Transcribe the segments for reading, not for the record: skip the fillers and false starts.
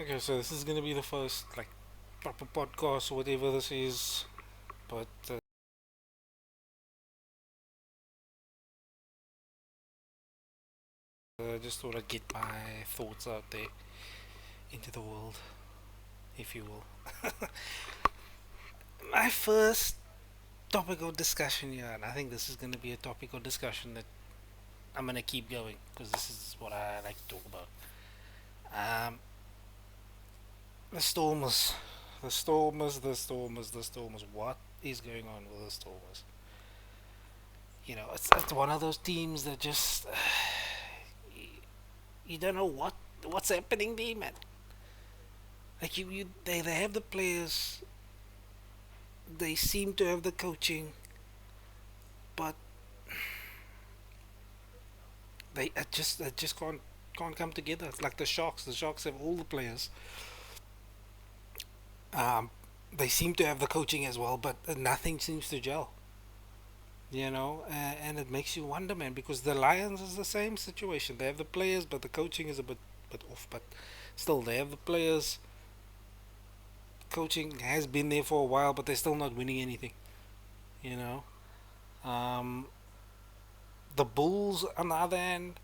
Okay, so this is gonna be the first like proper podcast or whatever this is, but just thought I'd get my thoughts out there into the world, if you will. My first topic of discussion here, and I think this is gonna be a topic of discussion that I'm gonna keep going because this is what I like to talk about. Um, the Stormers, the Stormers, the Stormers, the Stormers. What is going on with the Stormers? It's one of those teams that just you don't know what's happening there, man. Like they have the players, they seem to have the coaching, but they just can't come together. It's like the Sharks. The Sharks have all the players. Um, they seem to have the coaching as well, but nothing seems to gel. And it makes you wonder, man, because the Lions is the same situation. They have the players, but the coaching is a bit off. But still, they have the players. Coaching has been there for a while, but they're still not winning anything. You know, um, the Bulls, on the other hand,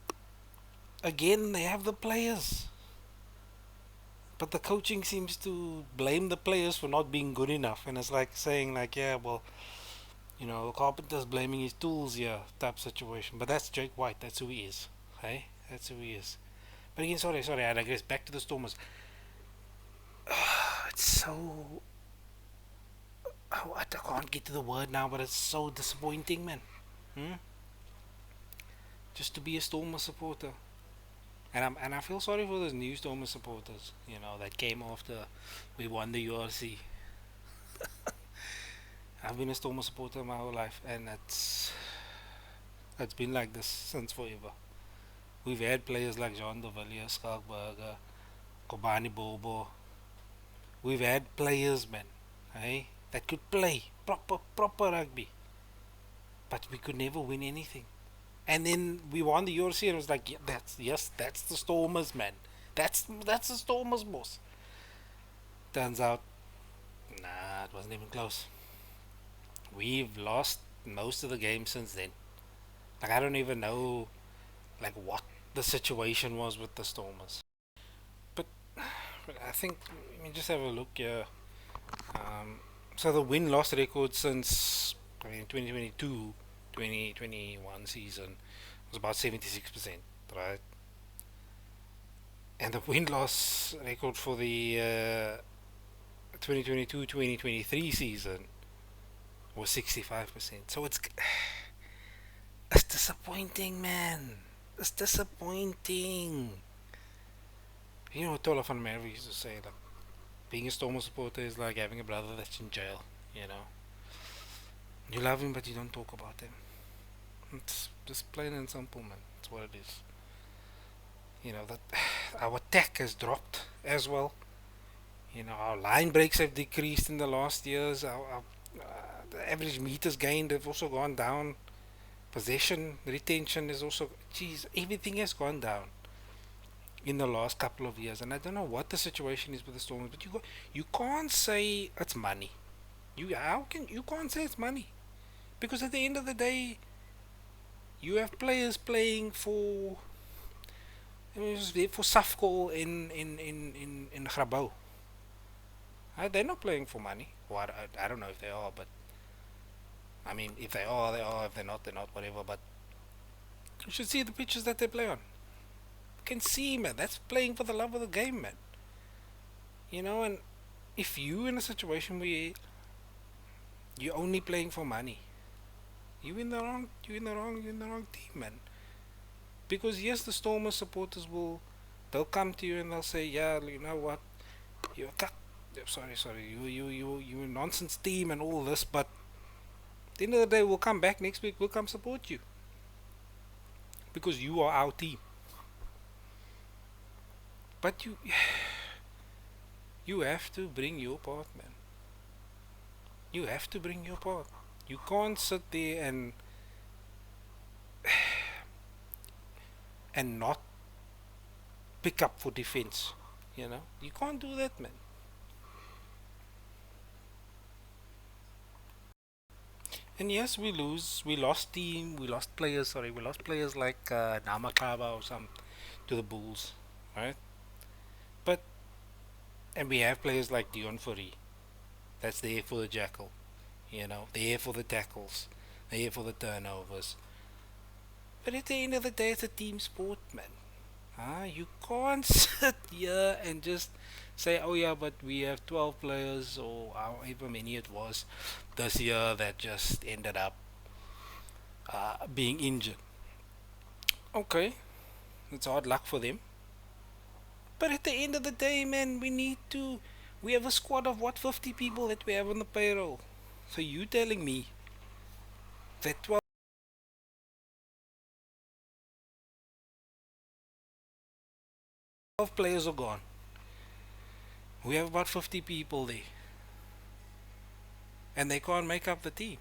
again they have the players, but the coaching seems to blame the players for not being good enough, and it's like saying like, yeah, well, Carpenter's blaming his tools here, type situation. But that's Jake White. That's who he is. Hey, that's who he is. But again, sorry, I digress. Back to the Stormers. It's so. Oh, I can't get to the word now, but it's so disappointing, man. Hmm? Just to be a Stormer supporter. And I feel sorry for those new Stormer supporters, that came after we won the URC. I've been a Stormer supporter my whole life, and it's been like this since forever. We've had players like Jean de Villiers, Skalkberger, Kobani Bobo. We've had players, man, hey, that could play proper rugby, but we could never win anything. And then we won the URC, and it was like, yeah, that's the Stormers, man. That's the Stormers, boss. Turns out, nah, it wasn't even close. We've lost most of the games since then. Like I don't even know like what the situation was with the Stormers. But, but I think let me just have a look here. Um, so the win loss record since 2022 2021 season was about 76%, right? And the win loss record for the 2022-2023 season was 65%. So it's disappointing, man. It's disappointing. You know what Tola van Merwe used to say, like, being a Stormer supporter is like having a brother that's in jail, you know. You love him, but you don't talk about him. It's just plain and simple, man. That's what it is. That our tech has dropped as well. Our line breaks have decreased in the last years. The average meters gained have also gone down. Possession retention is also, geez, everything has gone down in the last couple of years. And I don't know what the situation is with the Stormers, but you can't say it's money. You can't say it's money because at the end of the day, you have players playing for Safco in Grabouw. They're not playing for money. Well, I don't know if they are, but I mean, if they are, they are. If they're not, they're not. Whatever. But you should see the pitches that they play on. You can see, man. That's playing for the love of the game, man. And if you in a situation where you're only playing for money, you're in the wrong team, man. Because yes, the Stormers supporters they'll come to you and they'll say, yeah, you know what, you're a sorry, you a nonsense team and all this, but at the end of the day, we'll come back next week. We'll come support you because you are our team. But you have to bring your part, man. You have to bring your part. You can't sit there and not pick up for defense. You can't do that, man. And yes, we lose. We lost team. We lost players. Sorry, we lost players like Namakaba or some to the Bulls, right? But and we have players like Dion Fourie. That's there for the jackal. There for the tackles, there for the turnovers. But at the end of the day, it's a team sport, man. You can't sit here and just say, oh yeah, but we have 12 players or however many it was this year that just ended up being injured. Okay, it's hard luck for them. But at the end of the day, man, we have a squad of what, 50 people that we have on the payroll. So you telling me that 12 players are gone. We have about 50 people there. And they can't make up the team.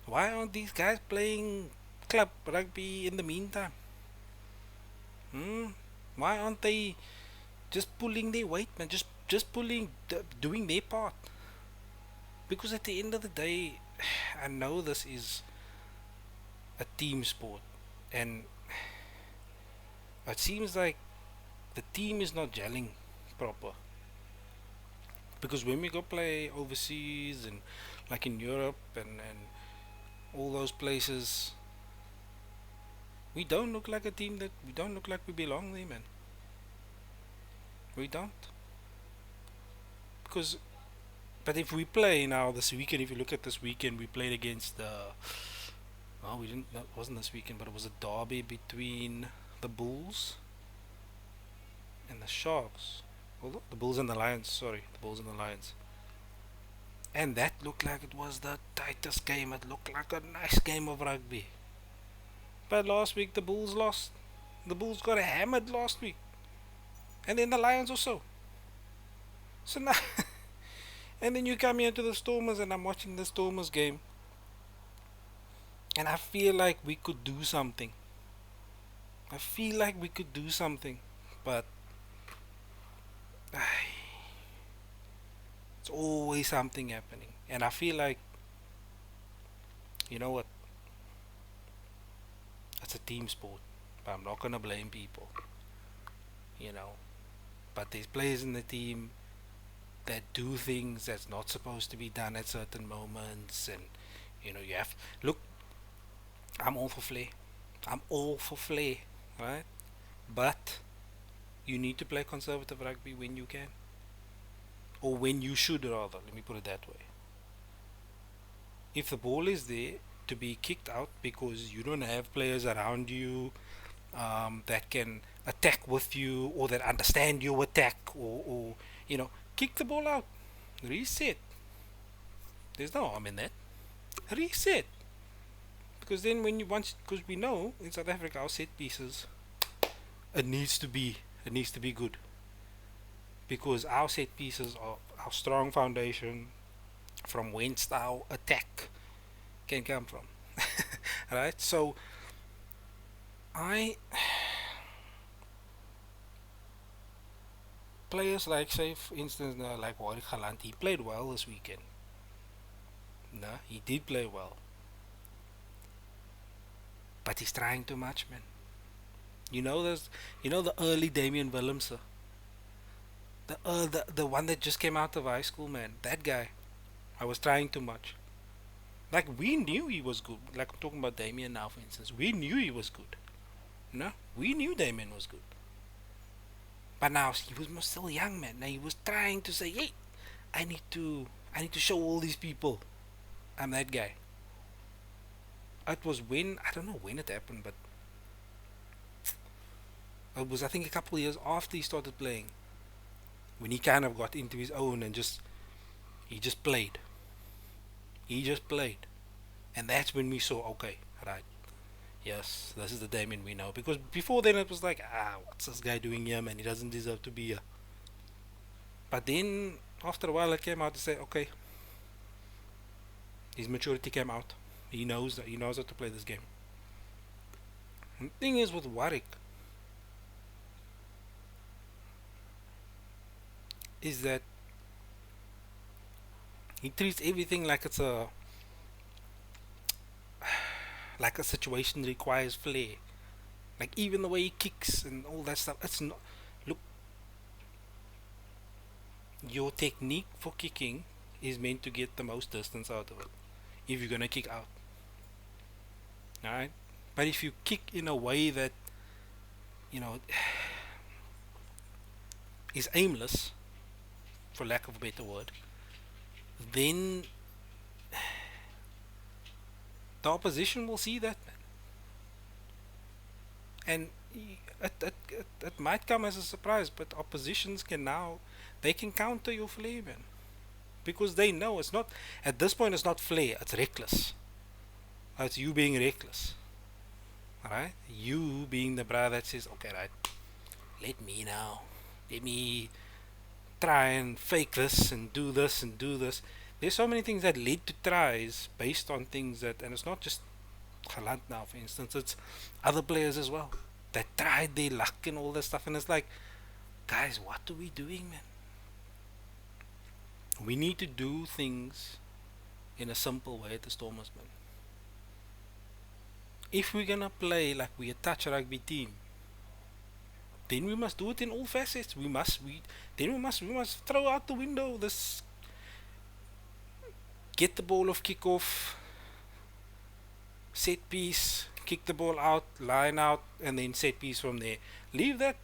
Why aren't these guys playing club rugby in the meantime? Hmm? Why aren't they just pulling their weight, man? Just doing their part. Because at the end of the day, I know this is a team sport, and it seems like the team is not gelling proper. Because when we go play overseas and like in Europe and all those places, we don't look like a team that we don't look like we belong there, man. We don't. Because, but if we play now this weekend, if you look at this weekend, we played against the. Oh, we didn't. That wasn't this weekend, but it was a derby between the Bulls and the Sharks. Well, the Bulls and the Lions. Sorry, the Bulls and the Lions. And that looked like it was the tightest game. It looked like a nice game of rugby. But last week the Bulls lost. The Bulls got hammered last week, and then the Lions also. So now, and then you come here to the Stormers, and I'm watching the Stormers game, and I feel like we could do something. I feel like we could do something, but it's always something happening, and I feel like, you know what? It's a team sport, but I'm not gonna blame people, you know. But there's players in the team that do things that's not supposed to be done at certain moments, and you have look. I'm all for flair. I'm all for flair, right? But you need to play conservative rugby when you can, or when you should rather. Let me put it that way. If the ball is there to be kicked out because you don't have players around you that can attack with you or that understand your attack, or kick the ball out, reset. There's no harm in that. Reset. Because then because we know in South Africa our set pieces, it needs to be good, because our set pieces are our strong foundation from whence our attack can come from. Right? So I players like, say for instance, like Warwick Galant, he played well this weekend. No, he did play well, but he's trying too much, man. The early Damian Willemse, the one that just came out of high school, man. That guy, I was trying too much. Like, we knew he was good. Like, I'm talking about Damien now, for instance. We knew he was good. No, we knew Damien was good. But now he was still young, man. Now he was trying to say, "Hey, I need to show all these people I'm that guy." It was when I don't know when it happened, but it was, I think, a couple of years after he started playing, when he kind of got into his own and he just played. He just played, and that's when we saw, okay, right, yes, this is the Damien we know. Because before then it was like, what's this guy doing here, man? He doesn't deserve to be here. But then after a while, it came out to say, okay, his maturity came out. He knows how to play this game. And the thing is with Warwick, is that he treats everything like a situation requires flair. Like even the way he kicks and all that stuff. It's not. Look, your technique for kicking is meant to get the most distance out of it. If you're gonna kick out, alright. But if you kick in a way that you know is aimless, for lack of a better word, then the opposition will see that, and it might come as a surprise. But oppositions can now they can counter your flair, man, because they know it's not at this point. It's not flair. It's reckless. It's you being reckless. All right, you being the brother that says, okay, right, let me now, let me try and fake this and do this and do this. There's so many things that lead to tries based on things that, and it's not just Galant now, for instance, it's other players as well that tried their luck and all this stuff. And it's like, guys, what are we doing, man? We need to do things in a simple way at the Stormers, man. If we're gonna play like we're a touch rugby team, then we must do it in all facets. We must throw out the window this get the ball off kickoff, set piece, kick the ball out, line out, and then set piece from there. Leave that.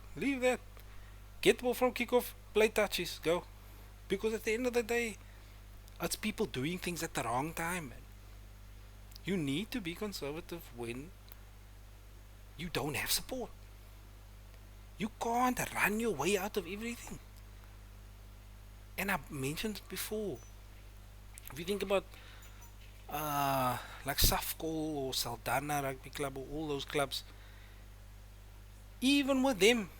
Get the ball from kickoff, play touches, go. Because at the end of the day, it's people doing things at the wrong time, man. You need to be conservative when you don't have support. You can't run your way out of everything. And I mentioned it before. If you think about like Safcol or Saldana Rugby Club or all those clubs, even with them,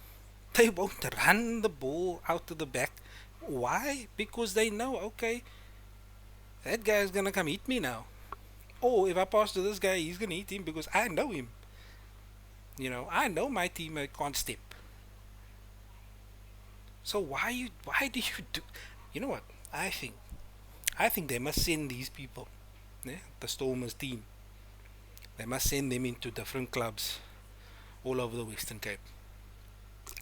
they won't run the ball out to the back. Why? Because they know, okay, that guy is gonna come hit me now. Or if I pass to this guy, he's gonna hit him because I know him. I know my teammate can't step. So why do you do? You know what? I think they must send these people, yeah, the Stormers team. They must send them into different clubs all over the Western Cape.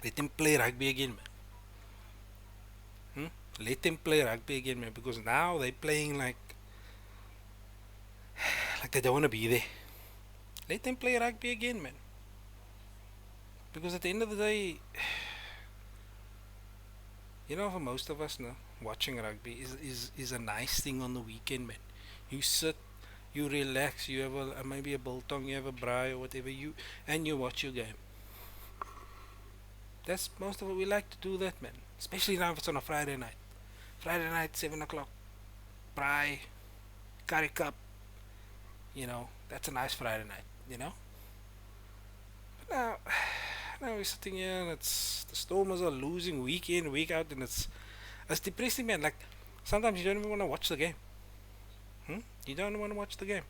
Let them play rugby again, man. Let them play rugby again, man. Because now they're playing like they don't want to be there. Let them play rugby again, man. Because at the end of the day, for most of us, no, watching rugby is a nice thing on the weekend, man. You sit, you relax, you have maybe a biltong, you have a braai or whatever, and you watch your game. That's most of it. We like to do that, man. Especially now if it's on a Friday night. Friday night, 7 o'clock, braai, curry cup. That's a nice Friday night. But now we're sitting here and it's the Stormers are losing week in, week out, and it's depressing, man. Like sometimes you don't even want to watch the game. You don't want to watch the game.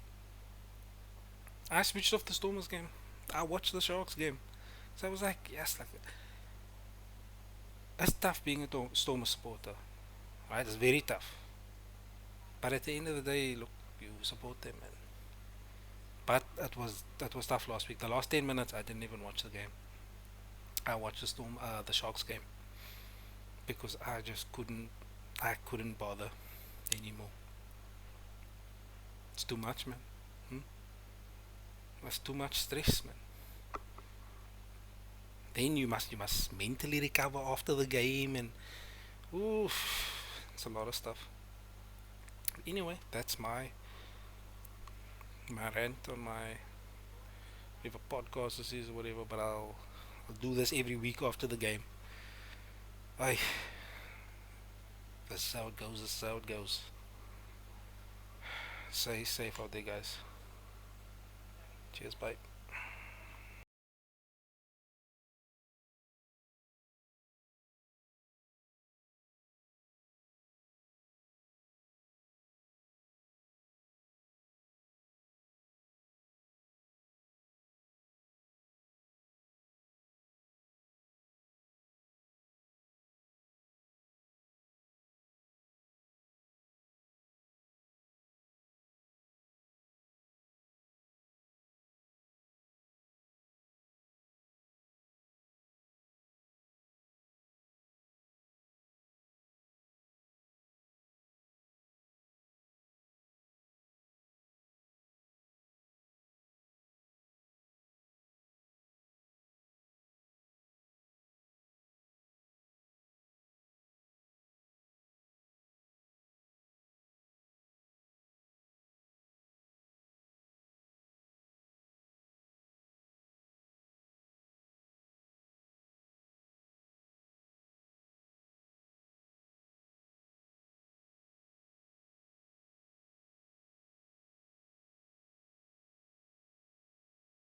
I switched off the Stormers game. I watched the Sharks game. So I was like, yes, like it's tough being a Stormers supporter, right? It's very tough. But at the end of the day, look, you support them, man. But that was tough last week. The last 10 minutes, I didn't even watch the game. I watched the Sharks game because I just couldn't. I couldn't bother anymore. It's too much, man. Hmm? It's too much stress, man. Then you must mentally recover after the game, and oof, it's a lot of stuff. Anyway, that's my rant on my whatever podcast this is or whatever. But I'll do this every week after the game. I This is how it goes. This is how it goes. Stay safe out there, guys. Cheers, bye.